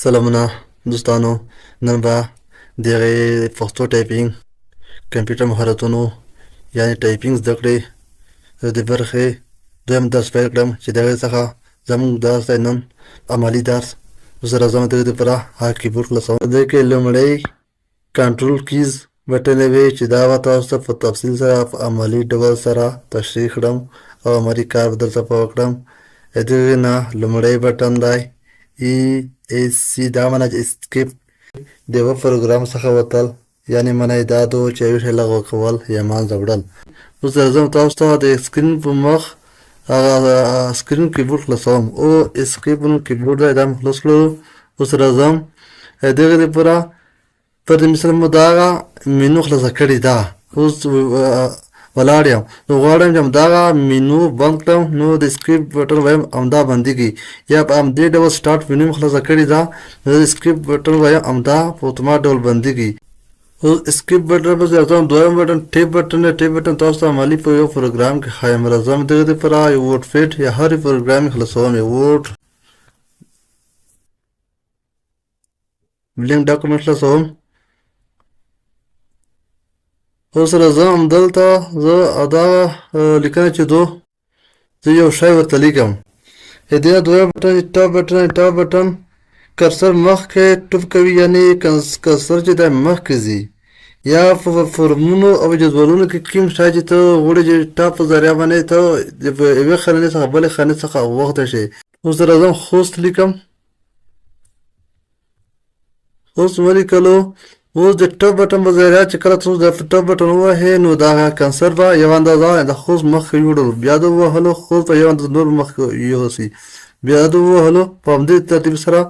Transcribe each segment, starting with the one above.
سلامونه دوستانو، نن به د هغې پښتو ټایپینګ کمپیوټر مهارتونو یعنې ټایپینګ زده کړې د برخې دویم درس پیل کړم چې د هغې څخه زموږ درس دی نن عملي درس. اوس راځم د دې دپاره هغه کیبورډ خلاصوم. د دې کې لومړی کنټرول کیز بټنې وې چې دا به تاسو ته په تفصیل سره په عملي ډول سره تشریح کړم او عملي کار به درته په وکړم. د دغې نه لومړی بټن دی ESC، دا معنی چې اسکیپ د یوه پروګرام څخه وتل، یعنې معنی یې دا ده چې یو شی لغوه کول یا منځه وړل. اوس راځم تاسو ته د سکرین په مخ هغه سکرین کیبورډ خلاصوم او اسکیپ کیبورډ دی، دا مې خلاص کړلو. اوس راځم دغې دپاره پر مثال مو دا هغه مینو خلاصه کړې ده. اوس ولاړ یم، نو غواړم چې همدغه مینو بند کړم، نو د اسکیپ بټن وایم همدا بندېږي، یا په همدې ډول سټارټ مینو مې خلاصه کړې ده، نو د اسکیپ بټن وایم همدا په اتومات ډول بندېږي. اوس اسکیپ بټن پسې راځم دویم بټن ټیپ بټن دی. ټیپ بټن تاسو ته عملي په یو پروګرام کې ښایم. راځم دغې دپاره یو ورډ فیټ یا هر پروګرام یې خلاصوم، یو ورډ بلینک ډاکومنټ خلاصوم. اوس راځم دلته زه دا لیکنه چې زه یو شی ورته لیکم. دې دویم بټن ټاپ بټن کرسر مخکې ټوپ کوي، یعنې کرسر چې دی مخکې ځي، یا په فورمونو او جدولونو کې کوم شی چې ته غواړې چې ټاپ په ذریعه باندې ته د یوې خانې څخه بلې خانې څخه وغوښتی شي. اوس راځم خوست لیکم. اوس ولیکلو. اوس د ټاپ بټن په ذریعه چې کله تاسو د ټاپ بټن ووهئ، نو دا کنسر به یوه اندازه د خوست مخکې یوړل، بیا د ووهلو خوست به یوه اندازه نور مخکې یوسي، بیا د ووهلو په همدې ترتیب سره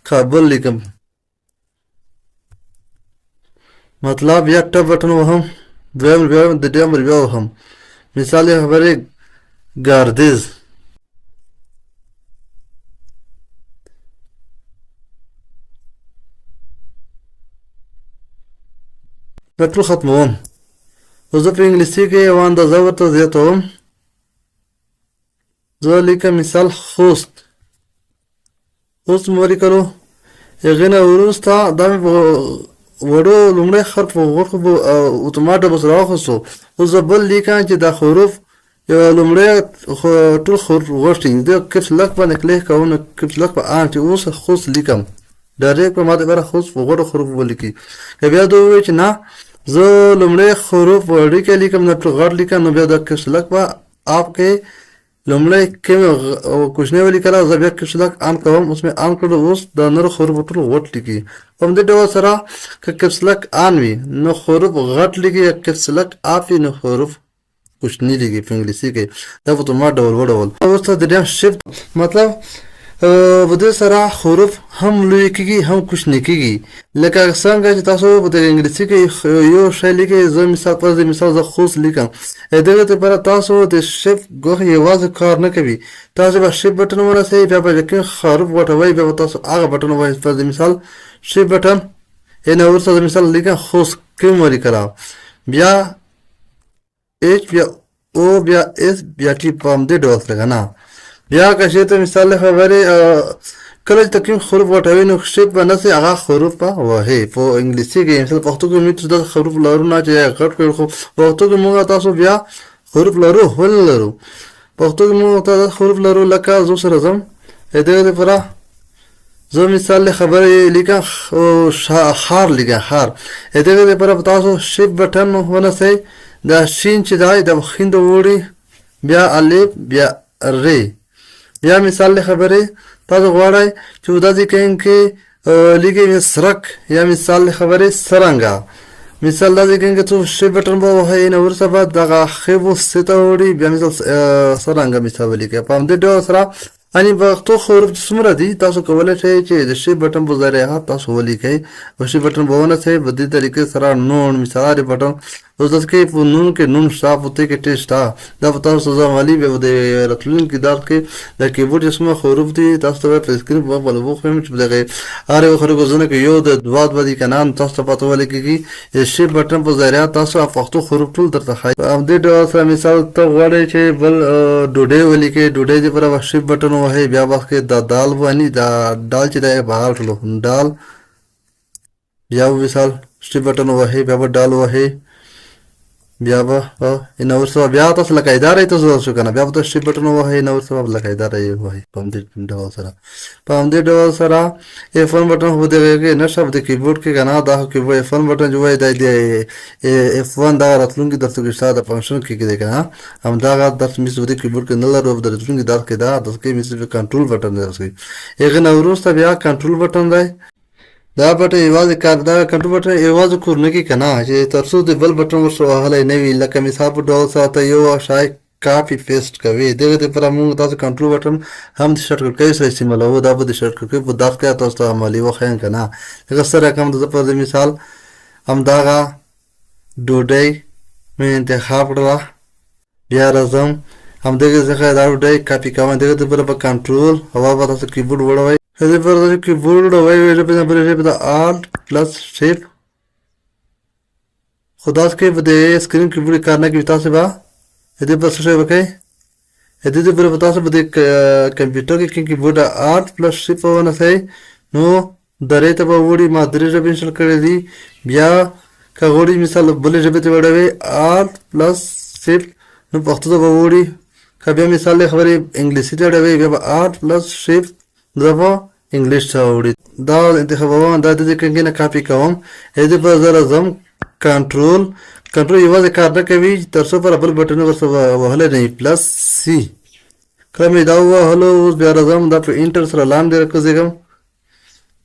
کابل لیکم. مطلب بیا ټاپ بټن وهم، دویم بیا د درېیم بیا وهم. مثال یې خبرې ګاردیز. دا ټول ختموم. اوس زه په انګلیسي کې یوه اندازه ورته زیاتوم. زه لیکم مثال خوست. اوس مې ولیکلو. هغې نه وروسته دا مې په وړو لومړی حرف په غوښو اتومات ډول سره واخیستو. اوس زه بل لیکم چې دا حروف یو لومړی ټول غوښتي د کپس لک باندې کلیک کوم، نو کپس لک په آن چې اوس خوست لیکم، ډایرکټ په ما دپاره خوست په غوړو حروفو ولیکي. که بیا ده ووایي چې نه زه لومړی حروف وړوکی لیکم، نه ټول غټ لیکم، نو بیا د کپس لک په آپ کې لومړی کومې کوچنۍ ولیکله، زه بیا کپس لک آن کوم. اوس مې آن کړو، اوس د نورو حروفو ټول غټ لیکي. په همدې ډول سره که کپس لک آن وي نو حروف غټ لیکي، یا کپس لک آپ وي نو حروف کوچني لیکي په انګلیسي کې. دا په اتومات ډول وډول. اوس ته درېیم شفت مطلب په دې سره حروف هم لوی کېږي هم کوچني کېږي. لکه څنګه چې تاسو په انګلیسي کې یو شی لیکئ، زه مثال زه خوست لیکم. دغې دپاره تاسو د شفت ګوښه یوازې کار نه کوي، تاسو به شفت بټن ورسوئ، بیا به کوم حروف غټوئ، بیا به تاسو هغه بټن ووهئ. پر مثال شفت بټن نه وروسته زه مثال لیکم خوست کوم ولیکله، بیا ایچ بیا او بیا اس بیا ټي په همدې ډول سره که نه. بیا که چېرته مثال د خبرې کله چې کوم حروف غټوئ نو شفت به نسئ، هغه حروف به وهئ. په انګلیسي کې مثال پښتو کې موږ داسې حروف لرو نه چې غټ کړو، خو پښتو کې موږ تاسو بیا حروف لرو ولې لرو، پښتو کې موږ داسې حروف لرو. لکه زه اوس راځم دغې دپاره زه مثال د خبرې لیکم ښار لیکم ښار. دغې دپاره به تاسو شفت بټن ونسئ، دا شین چې دی د ښین د وړي، بیا الف بیا ری. بیا مثال د خبرې تاسو غواړئ چې داسې کوم کې لیکئ سرک، یا مثال د خبرې سرنګه. مثال داسې کوم کې څو شفت بټن به ووهئ، نو وروسته به دغه ښې به س ته وړي، بیا مثال سرنګه مثال ولیکئ. په همدې ډول سره یعنې پښتو حروف چې څومره دي تاسو کولی شئ چې د شفت بټن په ذریعه تاسو ولیکئ. په شفت بټن به ونسئ، په دې طریقې سره نون مثال هر بټن اوس داسې کې په نون کې نون شته، په تی کې ټی شته. دا به تاسو زه عملي بیا د راتلونکي درس کې د کیبورډ چې څومره حروف دي تاسو ته به په سکرین په بله وښیم چې په دغې هر یو حروفونه کې یو د دوه دي که نه، تاسو ته پته ولیکېږي. د شفت بټن په ذریعه تاسو پښتو حروف ټول درته ښایي. په همدې ډول سره مثال ته غواړئ چې بل ډوډۍ ولیکئ، ډوډۍ دپاره به شفت بټن وهي بیا بس کې دا دال باندې دا دال چې دا بهر ټلو دال بیا مثال شټي بټن وهي بیا دال وهي بیا به ان اور سره بیا تاسو لکه ادارې ته زو شو کنه بیا به شټي بټن وهي نو سره لکه ادارې وهي په دې ډول سره F1 بټن هو دغه نه شپ د کیبورډ کې کنه دا کیبورډ F1 بټن جوړای دی F1 دا راتلونکي درته کې شاده فنکشن کې دی کنه هم دا د میس د کیبورډ کې نه لرو د راتلونکي دا کې دا د کې میس کنټرول بټن دی هغه نو وروسته بیا کنټرول بټن دی دا بټن یوازې کار دا کنټرول بټن یوازې کورنه کې کنه چې ترڅو د بل بټن ورسره وهلای نه وي لکه مثال په ډول ساته یو شای کاپی پیسټ کوي دغه لپاره موږ تاسو کنټرول بټن هم د شارټکټ کې سره استعمالوو دا به د شارټکټ کې په داخل کې تاسو ته عملي وخاین کنه هغه سره کوم د پر مثال هم داغه ډوډۍ مې انتخاب کړه بیا راځم هم دغه څخه دا ډوډۍ کاپی کوم دغه لپاره په کنټرول هوا به تاسو کیبورډ وړوي هغه پر د کیبورډ وړوي په د Alt plus Shift خدا کې په دې سکرین کیبورډ کارنه کې تاسو به هدي بس شوی وکي هدي د پر پتا څه بده کمپیوټر کې کیبورډ Alt plus Shift ونه سي نو درې ته وړي ما درې ژبې انسټال کړې دي بیا کا وړي مثال بلې ژبې ته وړوي Alt plus Shift نو پښتو ته وړي کا بیا مثال خبرې انګلیسي ته وړوي بیا Alt plus Shift دغه انګلیش ته وړي دا انتخابونه د دې کې نه کاپی کوم هدي په زره زم کنټرول یوازې کار نه کوي ترڅو پر بل بټن ورسره وهله نه پلس سی کله مې دا وهلو اوس بیا راځم دا په انټر سره لاندې راکوزم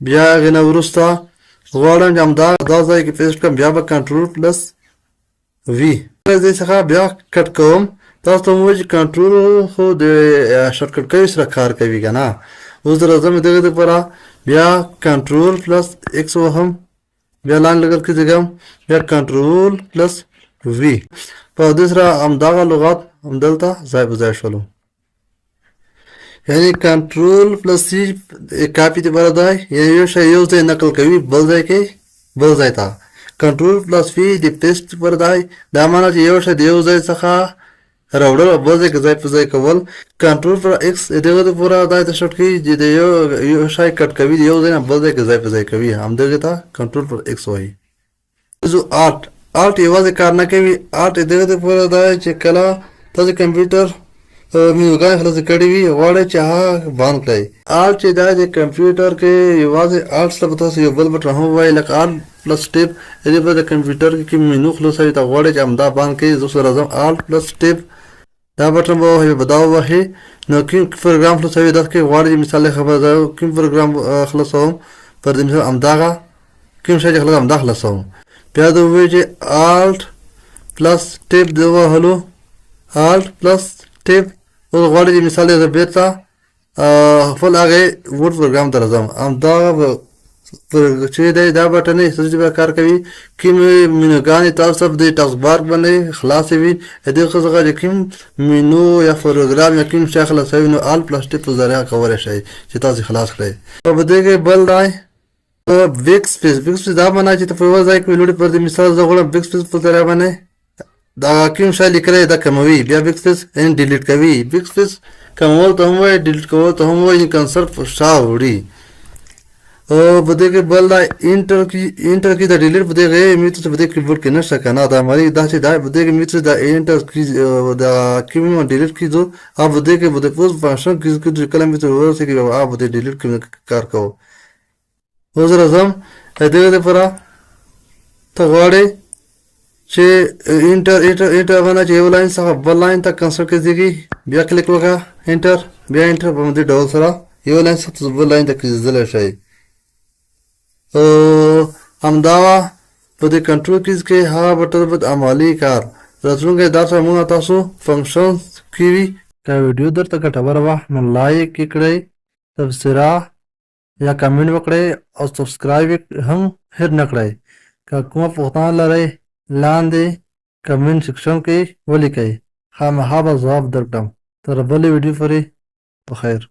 بیا غنه ورسته غواړم چې دا ځای کې پیسټ کوم بیا به کنټرول پلس وی دې څخه بیا کټ کوم تاسو مو چې کنټرول خو د شارټکټ کې سره کار کوي کنه اوس راځم دغه لپاره بیا کنټرول پلس ایکس وهم بیا لاین لګل کې ځګم بیا کنټرول پلس وی په دې سره همدغه لغات همدلته ځای په ځای شولو یعنی کنټرول پلس سی کاپی ته برابر دی یو شی یو ځای نقل کوي بل ځای کې بل ځای ته کنټرول پلس وی د پیسټ پر دی دا معنی چې یو شی د یو ځای څخه راوړل بل ځای کې ځای په ځای کول کنټرول پر ایکس دغه د پورا د شارټ کې چې یو شی کټ کوي یو ځای نه بل ځای کې ځای په ځای کوي همدغه ته کنټرول پر ایکس وایي زو Alt یوازې کار نه کوي Alt دغه د پورا د چې کله تاسو کمپیوټر میوګان خلاص کړی وي غواړئ چې هغه باندې کړئ Alt چې دا د کمپیوټر کې یوازې Alt سره تاسو یو بل بټن هم وایي لکه Alt plus Tab دې په کمپیوټر کې مینو خلاصوي ته غواړئ چې همدا باندې کې زو سره راځم Alt plus Tab دا بټن به وهي بداو وهي نو کوم پروګرام خلاصوي دا کې غواړي مثال خبر دا کوم پروګرام خلاصوم پر دې مثال امداغه کوم شي خلاص امدا خلاصوم بیا دا وایي چې Alt plus Tab دا وهلو Alt plus Tab او غواړي مثال یې بیرته خپل هغه ورډ پروګرام ته راځم امداغه چې دا بټن یې څه کار کوي کوم مینوګان تاسو په دې ټاسک بار باندې خلاص وي دغه څنګه چې کوم مینو یا پروګرام یا کوم شي خلاصوي نو Alt plus Tab په ذریعہ کولای شي چې تاسو خلاص کړئ په دې کې بل دی بیک سپیس دا معنی چې په وځای کې لوړ پر دې مثال زه غواړم بیک سپیس په ذریعہ باندې دا کوم شي لیکل دا کموي بیا بیک سپیس ان ډیلیټ کوي بیک سپیس کمول ته هم وایي ډیلیټ کول ته هم وایي کنسرت په شا وړي او بده کې بل دا انټر کی دا ډیلیټ بده کې میته څه بده کیبورډ کې نشته کنه دا مری دا چې دا بده کې میته دا انټر کی دا کیمو ډیلیټ کیدو او بده کې بده پوز فنکشن کې کلمې ته ورسې کې او بده ډیلیټ کې کار کوو اوس راځم دغه لپاره ته غواړې چې انټر باندې چې یو لاین څخه بل لاین ته کنسل کېږي بیا کلیک وکړه انټر بیا انټر باندې ډول سره یو لاین څخه بل لاین ته کېدل شي همداوا په دې کنټرول کیز کې ها بټن په عملی کار راتلونکي دا موږ تاسو فنکشن کیوي کا ویډیو درته ګټور وه نو لایک کړئ تبصره یا کمنټ وکړئ او سبسکرایب هم هیر نه کړئ که کومه پوښتنه لرئ لاندې کمنټ سیکشن کې ولیکئ خامخا به ځواب درکړم تر بلې ویډیو پورې په خیر